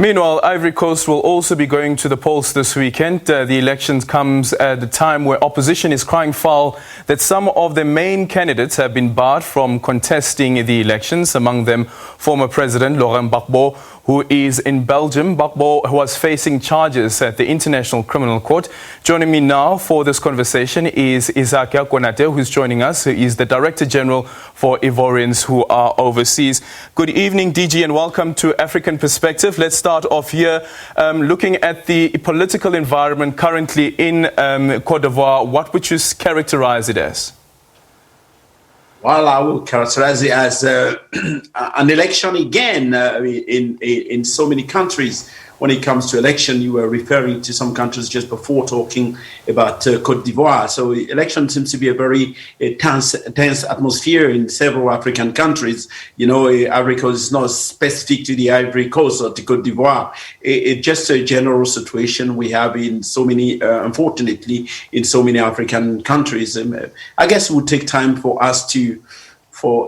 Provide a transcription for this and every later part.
Meanwhile, Ivory Coast will also be going to the polls this weekend. The elections comes at a time where opposition is crying foul that some of the main candidates have been barred from contesting the elections, among them former President Laurent Gbagbo, who is in Belgium. Gbagbo was facing charges at the International Criminal Court. Joining me now for this conversation is Issiaka Konaté, who's joining us, who is the Director General for Ivorians who are overseas. Good evening, DG, and welcome to African Perspective. Let's start off here looking at the political environment currently in Côte d'Ivoire. What would you characterize it as? Well, I will characterize it as an election again in so many countries. When it comes to election, you were referring to some countries just before talking about Côte d'Ivoire. So election seems to be a very tense atmosphere in several African countries. You know, Ivory Coast is not specific to the Ivory Coast or to Côte d'Ivoire. It's just a general situation we have in so many, unfortunately, in so many African countries. I guess it would take time for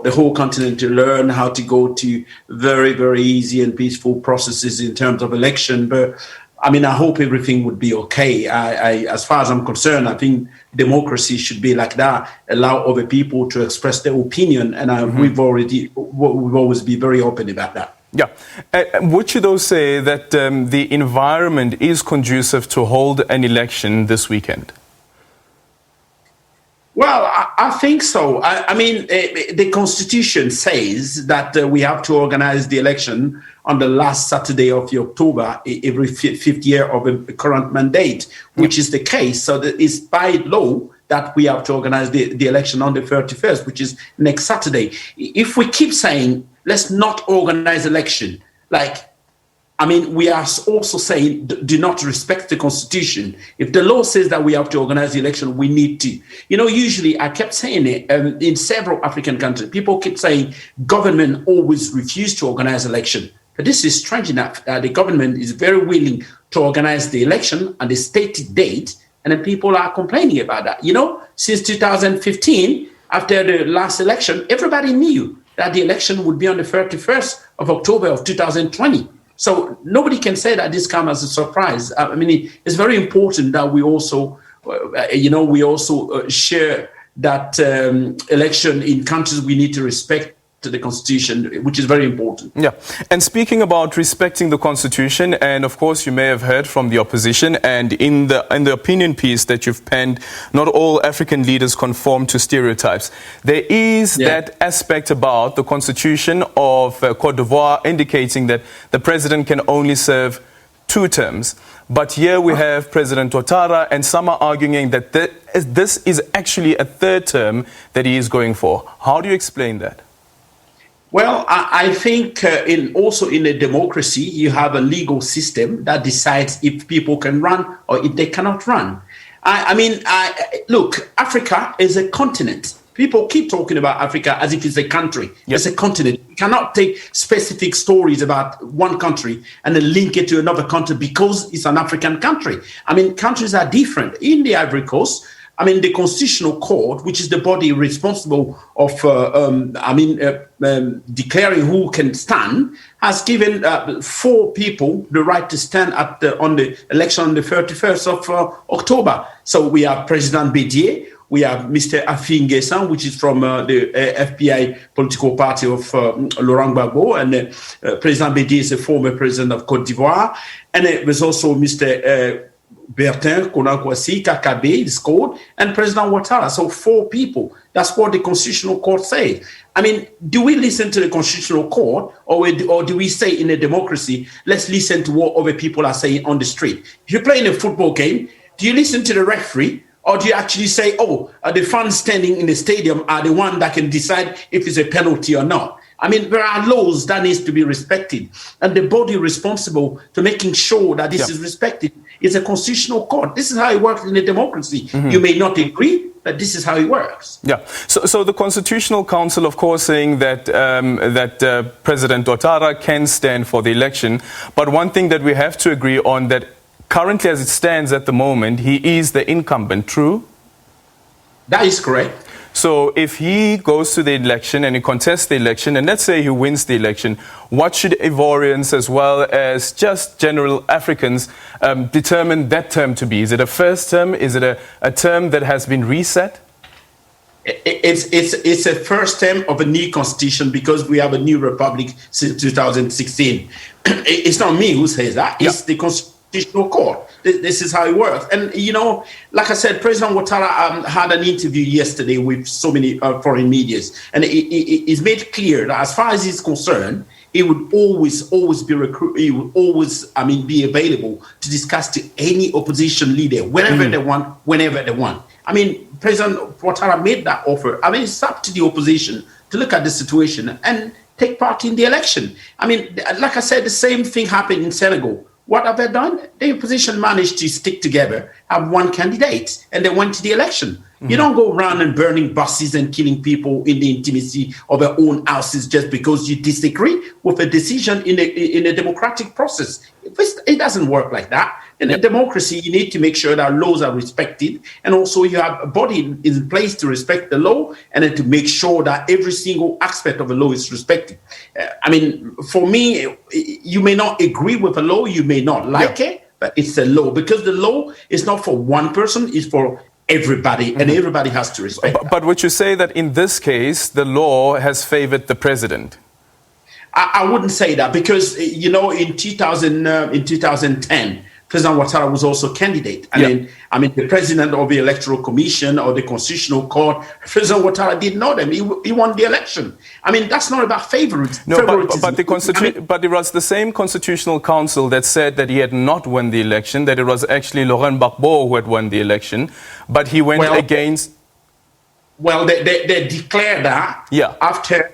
the whole continent to learn how to go to very, very easy and peaceful processes in terms of election. But I mean, I hope everything would be okay. As far as I'm concerned, I think democracy should be like that, allow other people to express their opinion. And we've always been very open about that. Yeah. Would you though say that the environment is conducive to hold an election this weekend? Well, I think so. I mean, the Constitution says that we have to organize the election on the last Saturday of October, every fifth year of a current mandate, which is the case. So that it's by law that we have to organize the election on the 31st, which is next Saturday. If we keep saying, let's not organize election, we are also saying, do not respect the Constitution. If the law says that we have to organize the election, we need to. You know, usually I kept saying it in several African countries. People keep saying government always refuse to organize election. But this is strange enough. The government is very willing to organize the election on the stated date, and then people are complaining about that. You know, since 2015, after the last election, everybody knew that the election would be on the 31st of October of 2020. So nobody can say that this comes as a surprise. I mean, it's very important that we also, share that election in countries we need to respect to the Constitution, which is very important. Yeah. And speaking about respecting the Constitution, and of course you may have heard from the opposition, and in the opinion piece that you've penned, not all African leaders conform to stereotypes. There is that aspect about the Constitution of Côte d'Ivoire indicating that the president can only serve 2 terms. But here we have President Ottara, and some are arguing that this is actually a 3rd term that he is going for. How do you explain that? Well, I think also in a democracy, you have a legal system that decides if people can run or if they cannot run. Look, Africa is a continent. People keep talking about Africa as if it's a country. Yep. It's a continent. You cannot take specific stories about one country and then link it to another country because it's an African country. I mean, countries are different. In the Ivory Coast, the Constitutional Court, which is the body responsible of, declaring who can stand, has given 4 people the right to stand on the election on the 31st of October. So we have President Bédié, we have Mr. Afingesan, which is from the FPI political party of Laurent Gbagbo, and President Bédié is a former president of Côte d'Ivoire, and it was also Mr. Bertin Konakwasi, Kakabe is called, and President Ottara. So 4 people. That's what the Constitutional Court says. I mean, do we listen to the Constitutional Court or do we say in a democracy, let's listen to what other people are saying on the street? If you're playing a football game, do you listen to the referee or do you actually say, the fans standing in the stadium are the one that can decide if it's a penalty or not? I mean, there are laws that needs to be respected, and the body responsible to making sure that this is respected is a Constitutional Court. This is how it works in a democracy. You may not agree, but this is how it works. Yeah. So the Constitutional Council, of course, saying that President Ottara can stand for the election, but one thing that we have to agree on, that currently as it stands at the moment, he is the incumbent. True? That is correct. So if he goes to the election and he contests the election, and let's say he wins the election, what should Ivorians as well as just general Africans determine that term to be? Is it a first term? Is it a term that has been reset? It's a first term of a new constitution because we have a new republic since 2016. It's not me who says that. It's the Constitutional Court. This is how it works. And, you know, like I said, President Ottara had an interview yesterday with so many foreign medias. And it's made clear that as far as he's concerned, he would always be he would always, be available to discuss to any opposition leader whenever they want, whenever they want. I mean, President Ottara made that offer. I mean, it's up to the opposition to look at the situation and take part in the election. I mean, like I said, the same thing happened in Senegal. What have they done? The opposition managed to stick together, have one candidate, and they went to the election. You don't go around and burning buses and killing people in the intimacy of their own houses just because you disagree with a decision in a democratic process. It doesn't work like that. In a democracy, you need to make sure that laws are respected, and also you have a body in place to respect the law and then to make sure that every single aspect of the law is respected. For me, you may not agree with the law, you may not like it, but it's a law because the law is not for one person, it's for everybody, and everybody has to respect that. But would you say that in this case, the law has favored the president? I wouldn't say that because, you know, in 2010, President Ottara was also a candidate. The president of the Electoral Commission or the Constitutional Court, President Ottara didn't know them. He won the election. I mean, that's not about favoritism. No, but it was the same Constitutional Council that said that he had not won the election, that it was actually Laurent Gbagbo who had won the election, but he went against... Well, they declared that after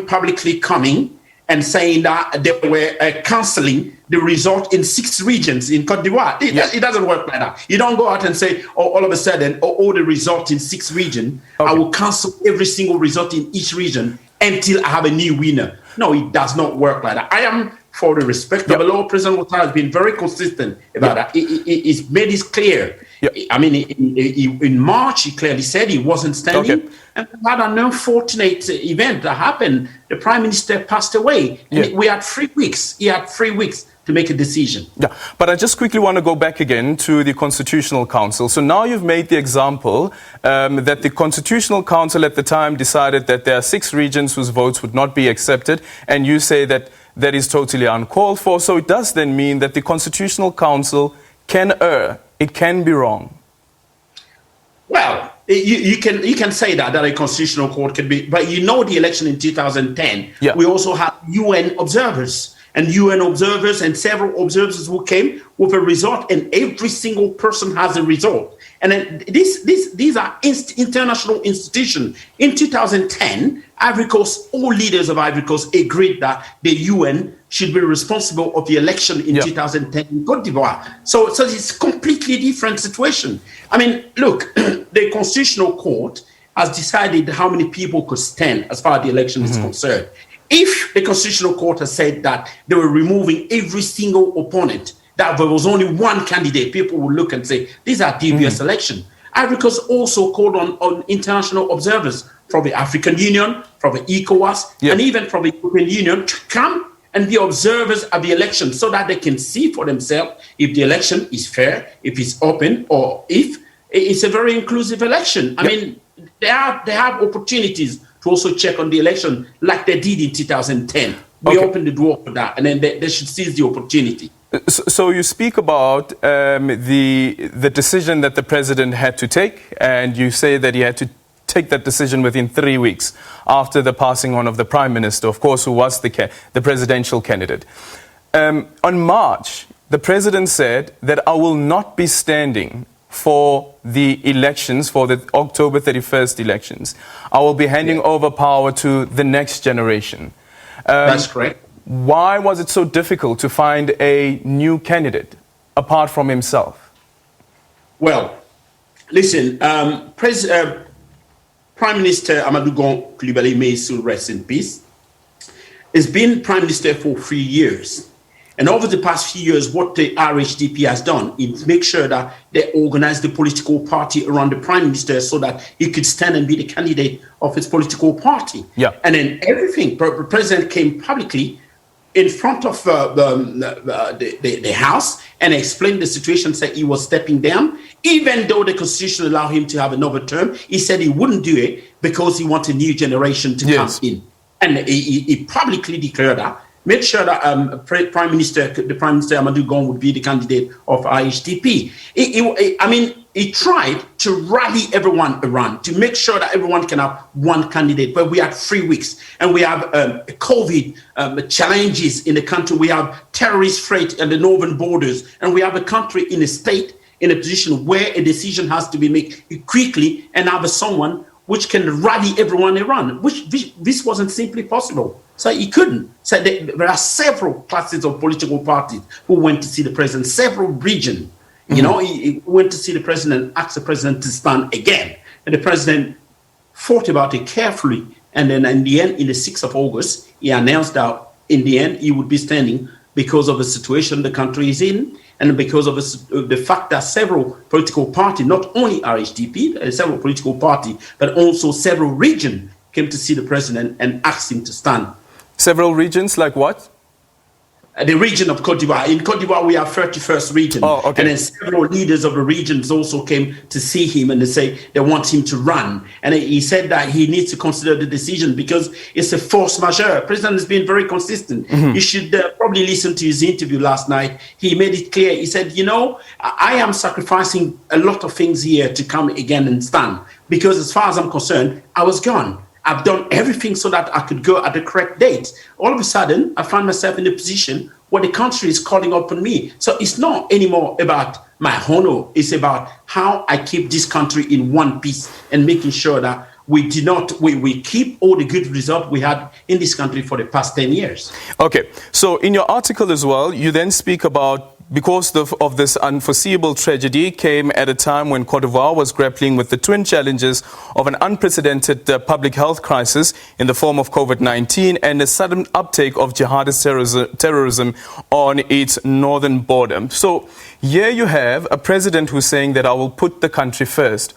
publicly coming and saying that they were cancelling the result in 6 regions in Côte d'Ivoire. It doesn't work like that. You don't go out and say, all of a sudden, all the result in 6 regions, I will cancel every single result in each region until I have a new winner. No, it does not work like that. I am for the respect of the law. President Ottara has been very consistent about that. He's made it clear. I mean, in March, he clearly said he wasn't standing. And we had an unfortunate event that happened. The Prime Minister passed away. And we had 3 weeks. He had 3 weeks to make a decision. But I just quickly want to go back again to the Constitutional Council. So now you've made the example that the Constitutional Council at the time decided that there are 6 regions whose votes would not be accepted. And you say that that is totally uncalled for. So it does then mean that the Constitutional Council can err. It can be wrong. Well, you can say that a constitutional court can be, but you know the election in 2010, we also had UN observers and several observers who came with a result, and every single person has a result. And then these are international institutions. In 2010, Ivory Coast, all leaders of Ivory Coast agreed that the UN should be responsible of the election in 2010 in Côte d'Ivoire. So it's a completely different situation. I mean, look, the Constitutional Court has decided how many people could stand as far as the election is concerned. If the Constitutional Court has said that they were removing every single opponent, that there was only one candidate, people will look and say, these are devious elections. Ivory Coast also called on international observers from the African Union, from the ECOWAS, and even from the European Union to come and be observers of the election so that they can see for themselves if the election is fair, if it's open, or if it's a very inclusive election. I mean, they have opportunities to also check on the election like they did in 2010. We opened the door for that, and then they should seize the opportunity. So you speak about the decision that the president had to take, and you say that he had to take that decision within 3 weeks after the passing on of the prime minister, of course, who was the presidential candidate. On March, the president said that I will not be standing for the elections, for the October 31st elections. I will be handing over power to the next generation. That's correct. Why was it so difficult to find a new candidate apart from himself? Well, listen, Prime Minister Amadou Gon Coulibaly, may he still rest in peace, has been Prime Minister for 3 years. And over the past few years, what the RHDP has done is make sure that they organize the political party around the prime minister so that he could stand and be the candidate of his political party. Yeah. And then everything, the president came publicly in front of the House and explained the situation, said he was stepping down. Even though the Constitution allowed him to have another term, he said he wouldn't do it because he wanted a new generation to come in. And he publicly declared that. Made sure that the Prime Minister Amadou Gon would be the candidate of RHDP. He tried to rally everyone around to make sure that everyone can have one candidate. But we had 3 weeks, and we have COVID challenges in the country. We have terrorist threat at the northern borders, and we have a country in a state in a position where a decision has to be made quickly, and have someone which can rally everyone around. Which this wasn't simply possible. So he couldn't. So there are several classes of political parties who went to see the president, several regions. You know, he went to see the president, asked the president to stand again. And the president thought about it carefully. And then in the end, in the 6th of August, he announced that in the end, he would be standing because of the situation the country is in, and because of the fact that several political parties, not only RHDP, several political parties, but also several regions came to see the president and asked him to stand. Several regions like what? The region of Côte d'Ivoire. In Côte d'Ivoire, we have 31st region. Oh, okay. And then several leaders of the regions also came to see him, and they say they want him to run. And he said that he needs to consider the decision because it's a force majeure. The president has been very consistent. You should probably listen to his interview last night. He made it clear. He said, you know, I am sacrificing a lot of things here to come again and stand because as far as I'm concerned, I was gone. I've done everything so that I could go at the correct date. All of a sudden, I find myself in a position where the country is calling upon me. So it's not anymore about my honor. It's about how I keep this country in one piece and making sure that we keep all the good results we had in this country for the past 10 years. Okay, so in your article as well, you then speak about because of this unforeseeable tragedy came at a time when Côte d'Ivoire was grappling with the twin challenges of an unprecedented public health crisis in the form of COVID-19 and a sudden uptake of jihadist terrorism on its northern border. So here you have a president who's saying that I will put the country first.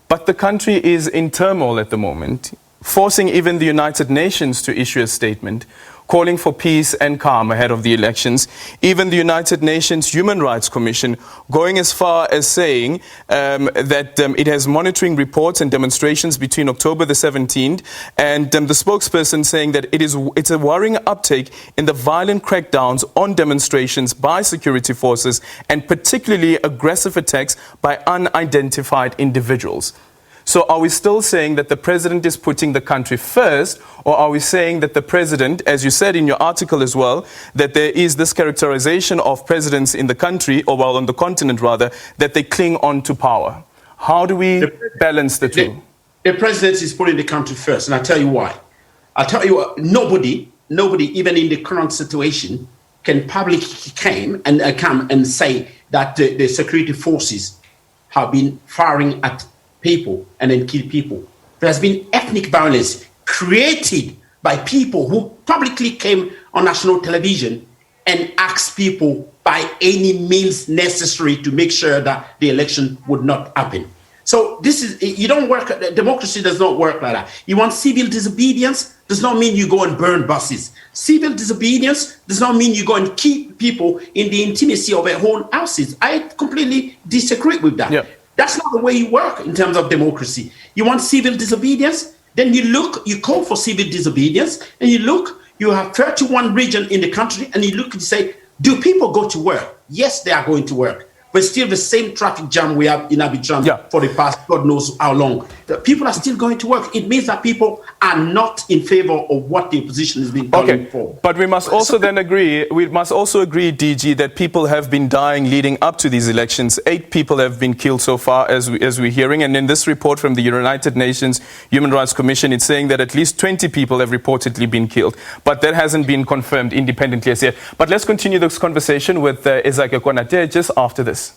But the country is in turmoil at the moment, forcing even the United Nations to issue a statement calling for peace and calm ahead of the elections. Even the United Nations Human Rights Commission going as far as saying that it has monitoring reports and demonstrations between October the 17th, and the spokesperson saying that it's a worrying uptake in the violent crackdowns on demonstrations by security forces and particularly aggressive attacks by unidentified individuals. So are we still saying that the president is putting the country first, or are we saying that the president, as you said in your article as well, that there is this characterization of presidents in the country, or well, on the continent rather, that they cling on to power? How do we balance the two? The president is putting the country first, and I'll tell you why. I'll tell you what, nobody, even in the current situation, can publicly come and say that the security forces have been firing at people and then kill people. There has been ethnic violence created by people who publicly came on national television and asked people by any means necessary to make sure that the election would not happen. So this is, you don't work, democracy does not work like that. You want civil disobedience, does not mean you go and burn buses. Civil disobedience does not mean you go and keep people in the intimacy of their own houses. I completely disagree with that. Yeah. That's not the way you work in terms of democracy. You want civil disobedience, then you call for civil disobedience, and you have 31 regions in the country, and you look and say, do people go to work? Yes, they are going to work. But still the same traffic jam we have in Abidjan for the past God knows how long. The people are still going to work. It means that people are not in favor of what the opposition has been calling for. But we must also agree, DG, that people have been dying leading up to these elections. 8 people have been killed so far, as we're hearing. And in this report from the United Nations Human Rights Commission, it's saying that at least 20 people have reportedly been killed. But that hasn't been confirmed independently as yet. But let's continue this conversation with Issiaka Konaté just after this.